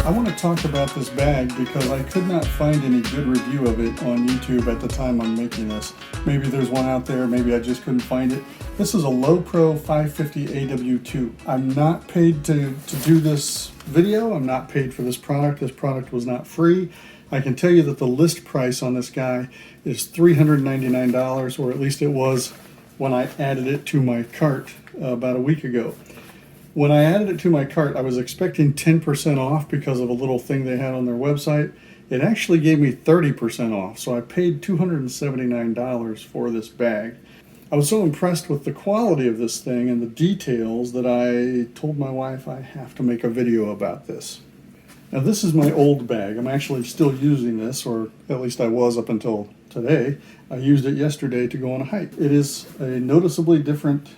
I want to talk about this bag because I could not find any good review of it on YouTube at the time I'm making this. Maybe there's one out there, maybe I just couldn't find it. This is a LowePro 550 AWII. I'm not paid to do this video. I'm not paid for this product. This product was not free. I can tell you that the list price on this guy is $399, or at least it was when I added it to my cart about a week ago. When I added it to my cart, I was expecting 10% off because of a little thing they had on their website. It actually gave me 30% off, so I paid $279 for this bag. I was so impressed with the quality of this thing and the details that I told my wife I have to make a video about this. Now this is my old bag. I'm actually still using this, or at least I was up until today. I used it yesterday to go on a hike. It is a noticeably different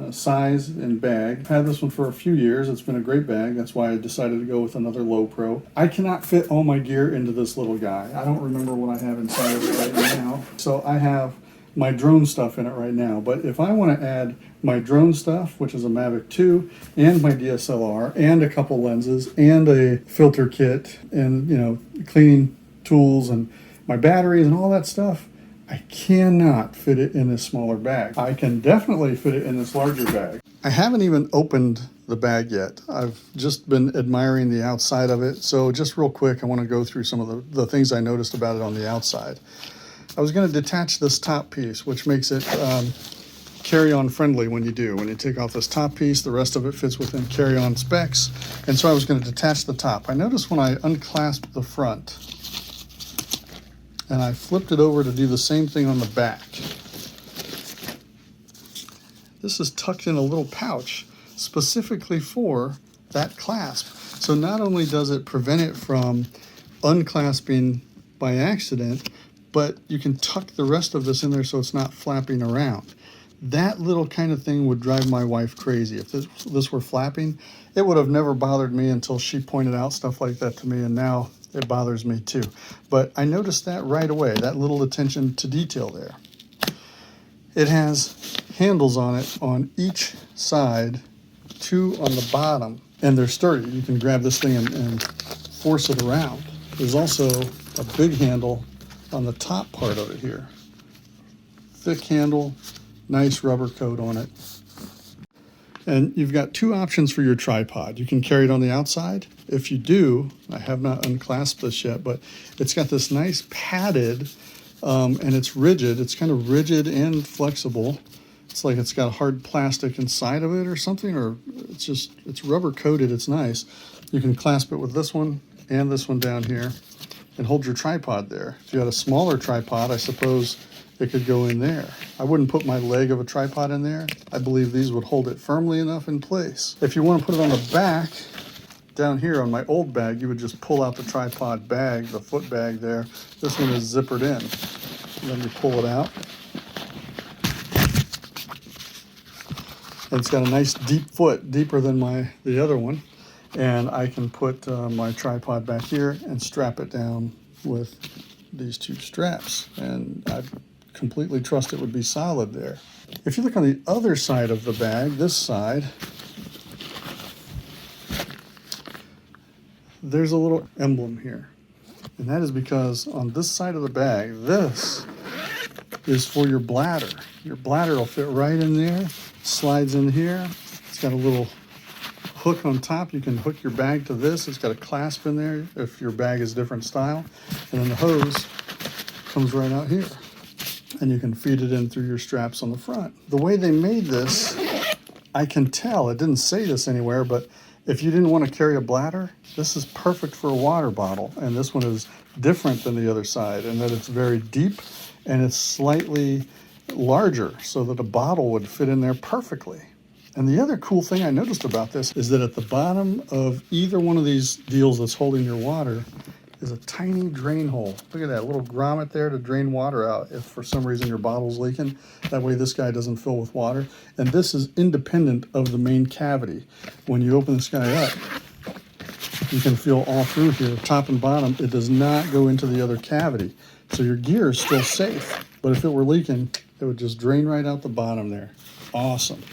size and bag. I've had this one for a few years. It's been a great bag. That's why I decided to go with another LowePro. I cannot fit all my gear into this little guy. I don't remember what I have inside of it right now. So I have my drone stuff in it right now. But if I want to add my drone stuff, which is a Mavic 2, and my DSLR, and a couple lenses, and a filter kit, and cleaning tools, and my batteries, and all that stuff, I cannot fit it in this smaller bag. I can definitely fit it in this larger bag. I haven't even opened the bag yet. I've just been admiring the outside of it. So just real quick, I want to go through some of the things I noticed about it on the outside. I was going to detach this top piece, which makes it carry-on friendly when you do. When you take off this top piece, the rest of it fits within carry-on specs. And so I was going to detach the top. I noticed when I unclasped the front, and I flipped it over to do the same thing on the back. This is tucked in a little pouch specifically for that clasp. So not only does it prevent it from unclasping by accident, but you can tuck the rest of this in there so it's not flapping around. That little kind of thing would drive my wife crazy. If this were flapping, it would have never bothered me until she pointed out stuff like that to me, and now it bothers me too. But I noticed that right away, that little attention to detail there. It has handles on it on each side, 2 on the bottom, and they're sturdy. You can grab this thing and force it around. There's also a big handle on the top part of it here. Thick handle, nice rubber coat on it. And you've got 2 options for your tripod. You can carry it on the outside. If you do, I have not unclasped this yet, but it's got this nice padded, and it's rigid. It's kind of rigid and flexible. It's like it's got hard plastic inside of it or something, or it's rubber coated. It's nice. You can clasp it with this one and this one down here and hold your tripod there. If you had a smaller tripod, I suppose it could go in there. I wouldn't put my leg of a tripod in there. I believe these would hold it firmly enough in place. If you want to put it on the back, down here on my old bag, you would just pull out the tripod bag, the foot bag there. This one is zippered in. And then you pull it out. And it's got a nice deep foot, deeper than the other one. And I can put my tripod back here and strap it down with these 2 straps. And I completely trust it would be solid there. If you look on the other side of the bag, this side, there's a little emblem here. And that is because on this side of the bag, this is for your bladder. Your bladder will fit right in there, slides in here. It's got a little hook on top. You can hook your bag to this. It's got a clasp in there if your bag is different style. And then the hose comes right out here. And you can feed it in through your straps on the front. The way they made this, I can tell, it didn't say this anywhere, but if you didn't want to carry a bladder, this is perfect for a water bottle. And this one is different than the other side in that it's very deep and it's slightly larger so that a bottle would fit in there perfectly. And the other cool thing I noticed about this is that at the bottom of either one of these deals that's holding your water is a tiny drain hole. Look at that little grommet there to drain water out if for some reason your bottle's leaking. That way this guy doesn't fill with water. And this is independent of the main cavity. When you open this guy up, you can feel all through here, top and bottom. It does not go into the other cavity. So your gear is still safe. But if it were leaking, it would just drain right out the bottom there. Awesome.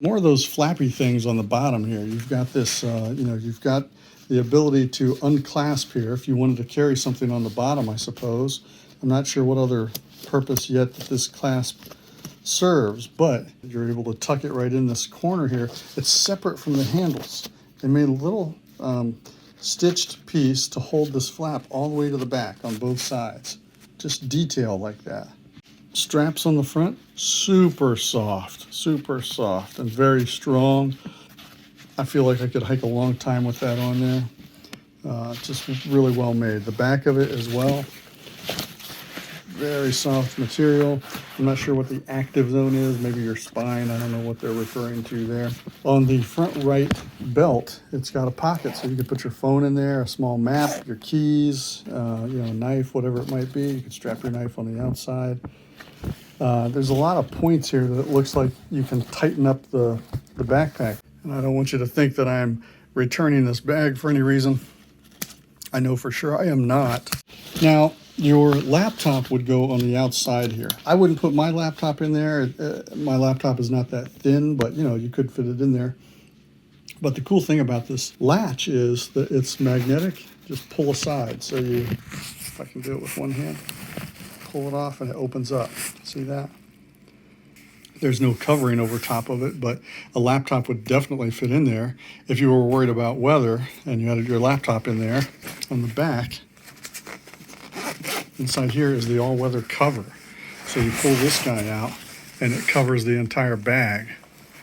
More of those flappy things on the bottom here. You've got this, you've got the ability to unclasp here if you wanted to carry something on the bottom, I suppose. I'm not sure what other purpose yet that this clasp serves, but you're able to tuck it right in this corner here. It's separate from the handles. They made a little stitched piece to hold this flap all the way to the back on both sides. Just detail like that. Straps on the front, super soft and very strong. I feel like I could hike a long time with that on there. Just really well made. The back of it as well, very soft material. I'm not sure what the active zone is, maybe your spine. I don't know what they're referring to there. On the front right belt, it's got a pocket, so you can put your phone in there, a small map, your keys, a knife, whatever it might be. You can strap your knife on the outside. There's a lot of points here that it looks like you can tighten up the backpack. And I don't want you to think that I'm returning this bag for any reason. I know for sure I am not. Now, your laptop would go on the outside here. I wouldn't put my laptop in there. My laptop is not that thin, but you could fit it in there. But the cool thing about this latch is that it's magnetic. Just pull aside. So if I can do it with one hand, pull it off and it opens up. See that? There's no covering over top of it, but a laptop would definitely fit in there. If you were worried about weather and you had your laptop in there on the back, inside here is the all-weather cover. So you pull this guy out and it covers the entire bag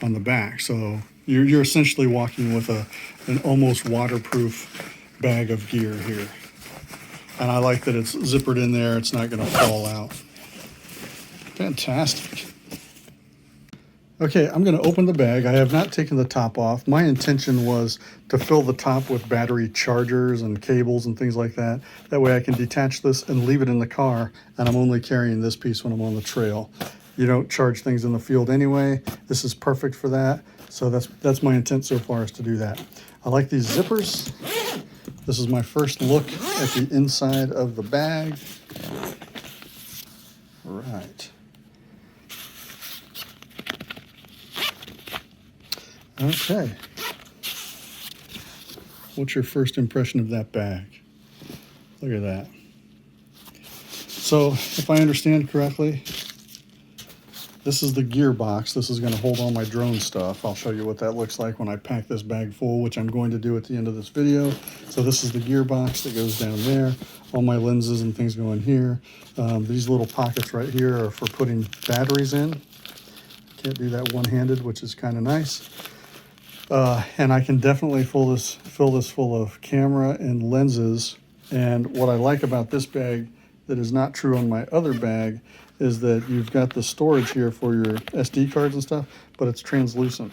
on the back. So you're essentially walking with an almost waterproof bag of gear here. And I like that it's zippered in there. It's not going to fall out. Fantastic. Okay, I'm going to open the bag. I have not taken the top off. My intention was to fill the top with battery chargers and cables and things like that. That way I can detach this and leave it in the car, and I'm only carrying this piece when I'm on the trail. You don't charge things in the field anyway. This is perfect for that. So that's my intent so far, is to do that. I like these zippers. This is my first look at the inside of the bag. All right. Okay. What's your first impression of that bag? Look at that. So, if I understand correctly, this is the gear box. This is going to hold all my drone stuff. I'll show you what that looks like when I pack this bag full, which I'm going to do at the end of this video. So this is the gear box that goes down there. All my lenses and things go in here. These little pockets right here are for putting batteries in. Can't do that one-handed, which is kind of nice. And I can definitely fill this full of camera and lenses. And what I like about this bag that is not true on my other bag is that you've got the storage here for your SD cards and stuff, but it's translucent.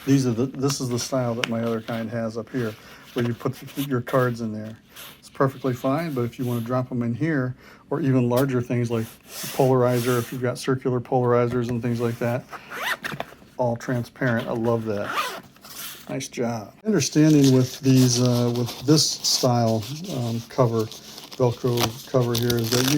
This is the style that my other kind has up here, where you put your cards in there. It's perfectly fine, but if you want to drop them in here, or even larger things like polarizer, if you've got circular polarizers and things like that, all transparent. I love that. Nice job. Understanding with these, with this style cover, Velcro cover here, is that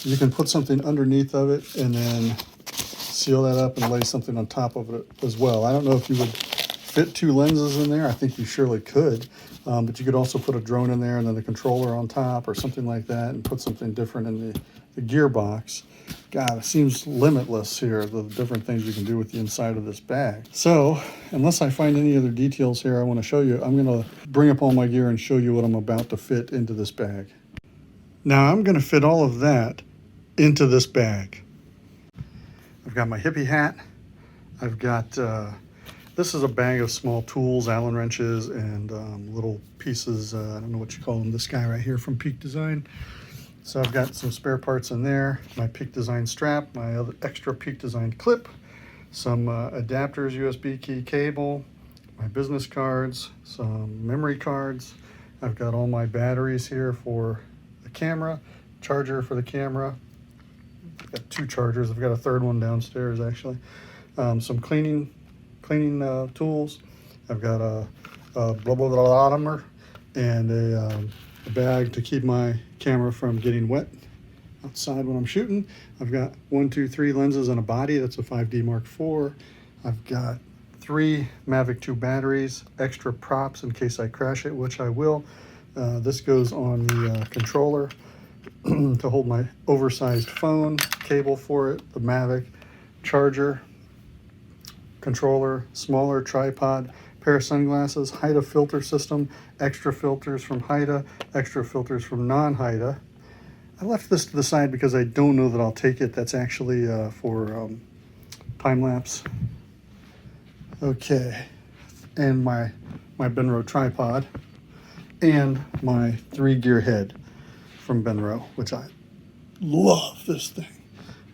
you can put something underneath of it and then seal that up and lay something on top of it as well. I don't know if you would fit two lenses in there. I think you surely could, but you could also put a drone in there and then the controller on top or something like that, and put something different in the gearbox. God, it seems limitless here, the different things you can do with the inside of this bag. So, unless I find any other details here I want to show you, I'm going to bring up all my gear and show you what I'm about to fit into this bag. Now, I'm going to fit all of that into this bag. I've got my hippie hat. I've got, this is a bag of small tools, Allen wrenches, and little pieces, I don't know what you call them, this guy right here from Peak Design. So I've got some spare parts in there, my Peak Design strap, my other extra Peak Design clip, some adapters, USB key cable, my business cards, some memory cards. I've got all my batteries here for the camera, charger for the camera. I've got two chargers. I've got a third one downstairs actually. Some cleaning tools. I've got a blubberometer and a bag to keep my camera from getting wet outside when I'm shooting. I've got 1, 2, 3 lenses and a body. That's a 5D Mark IV. I've got 3 Mavic 2 batteries, extra props in case I crash it, which I will. This goes on the controller to hold my oversized phone, cable for it, the Mavic, charger, controller, smaller tripod, pair of sunglasses, HIDA filter system, extra filters from HIDA, extra filters from non-HIDA. I left this to the side because I don't know that I'll take it. That's actually for time-lapse. Okay, and my Benro tripod and my 3-gear head from Benro, which I love this thing.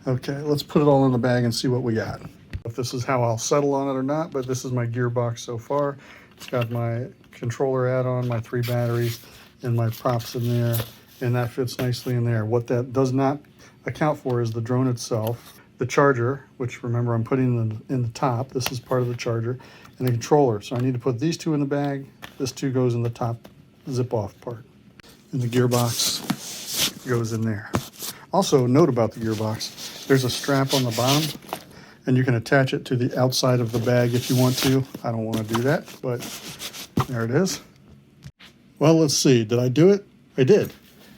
Okay, let's put it all in the bag and see what we got. If this is how I'll settle on it or not, but this is my gearbox so far. It's got my controller add-on, my 3 batteries, and my props in there, and that fits nicely in there. What that does not account for is the drone itself, the charger, which remember I'm putting in the top. This is part of the charger, and the controller. So I need to put these 2 in the bag. This 2 goes in the top zip-off part. And the gearbox goes in there. Also, note about the gearbox, there's a strap on the bottom, and you can attach it to the outside of the bag if you want to. I don't want to do that, but there it is. Well, let's see. Did I do it? I did.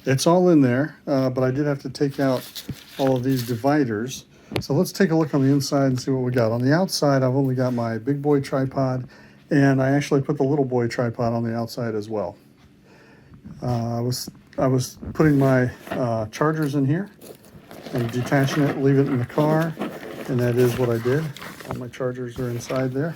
It's all in there, but I did have to take out all of these dividers. So let's take a look on the inside and see what we got. On the outside, I've only got my big boy tripod, and I actually put the little boy tripod on the outside as well. I was putting my chargers in here and detaching it, leave it in the car, and that is what I did. All my chargers are inside there.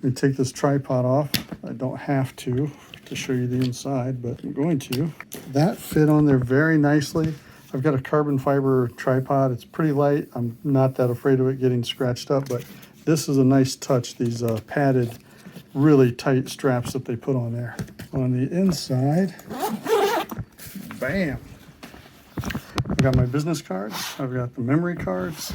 Let me take this tripod off. I don't have to show you the inside, but I'm going to. That fit on there very nicely. I've got a carbon fiber tripod. It's pretty light. I'm not that afraid of it getting scratched up, but this is a nice touch, these padded, really tight straps that they put on there. On the inside, bam! I've got my business cards. I've got the memory cards,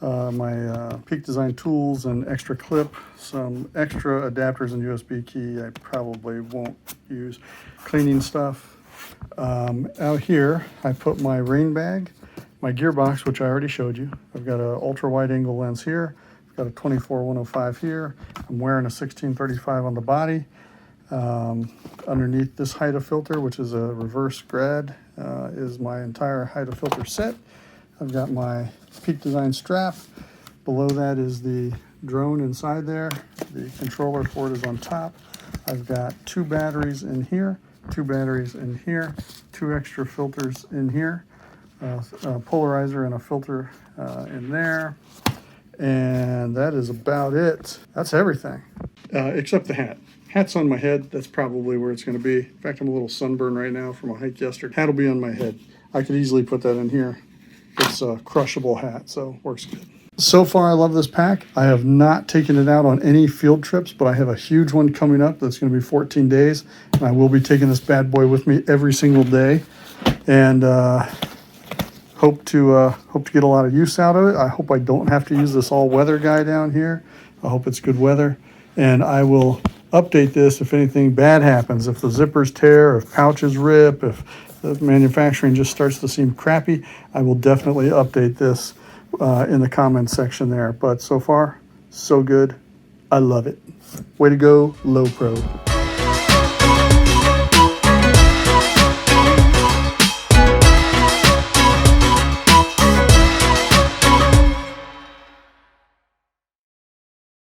my Peak Design tools and extra clip, some extra adapters and USB key I probably won't use, cleaning stuff. Out here, I put my rain bag, my gearbox, which I already showed you. I've got an ultra wide angle lens here. I've got a 24-105 here. I'm wearing a 16-35 on the body. Underneath this HIDA filter, which is a reverse grad, is my entire HIDA filter set. I've got my Peak Design strap. Below that is the drone inside there. The controller for it is on top. I've got 2 batteries in here, 2 batteries in here, 2 extra filters in here, a polarizer and a filter in there. And that is about it. That's everything, except the hat. Hat's on my head. That's probably where it's going to be. In fact, I'm a little sunburned right now from a hike yesterday. Hat will be on my head. I could easily put that in here. It's a crushable hat, so works good. So far, I love this pack. I have not taken it out on any field trips, but I have a huge one coming up that's going to be 14 days. And I will be taking this bad boy with me every single day. And hope to get a lot of use out of it. I hope I don't have to use this all-weather guy down here. I hope it's good weather. And I will update this if anything bad happens, if the zippers tear, if pouches rip, if the manufacturing just starts to seem crappy. I will definitely update this in the comments section there. But so far, so good. I love it. Way to go, LowePro.